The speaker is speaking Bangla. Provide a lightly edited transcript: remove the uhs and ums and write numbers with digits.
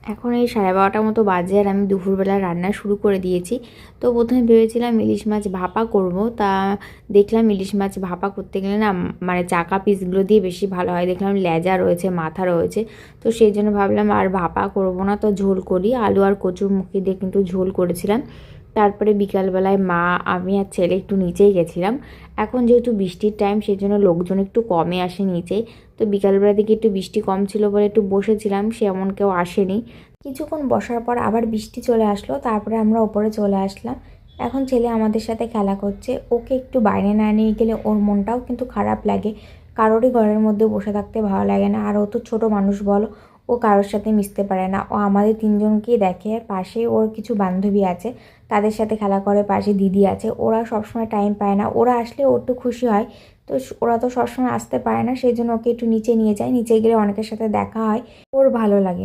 এখন এই 12:30 মতো বাজে আর আমি দুপুরবেলা রান্না শুরু করে দিয়েছি। তো প্রথমে ভেবেছিলাম ইলিশ মাছ ভাপা করব, তা দেখলাম ইলিশ মাছ ভাপা করতে গেলে না মানে চাকা পিসগুলো দিয়ে বেশি ভালো হয়। দেখলাম লেজা রয়েছে, মাথা রয়েছে, তো সেই জন্য ভাবলাম আর ভাপা করব না, তো ঝোল করি। আলু আর কচুরমুখী দিয়ে কিন্তু ঝোল করেছিলাম। তারপরে বিকালবেলায় মা, আমি আর ছেলে একটু নিচেই গেছিলাম। এখন যেহেতু বৃষ্টির টাইম, সেই জন্য লোকজন একটু কমে আসে নিচে। তো বিকালবেলা দিকে একটু বৃষ্টি কম ছিল বলে একটু বসেছিলাম, সেমন কেউ আসেনি। কিছুক্ষণ বসার পর আবার বৃষ্টি চলে আসলো, তারপরে আমরা ওপরে চলে আসলাম। এখন ছেলে আমাদের সাথে খেলা করছে। ওকে একটু বাইরে না নিয়ে গেলে ওর মনটাও কিন্তু খারাপ লাগে। কারোরই ঘরের মধ্যে বসে থাকতে ভালো লাগে না, আর ও তো ছোটো মানুষ বলো, ও কারোর সাথে মিশতে পারে না। ও আমাদের তিনজনকেই দেখে, পাশে ওর কিছু বান্ধবী আছে, তাদের সাথে খেলা করে, পাশে দিদি আছে। ওরা সবসময় টাইম পায় না, ওরা আসলে ও একটু খুশি হয়। তো ওরা তো সবসময় আসতে পারে না, সেই জন্য ওকে একটু নিচে নিয়ে যায়। নিচে গেলে অনেকের সাথে দেখা হয়, ওর ভালো লাগে।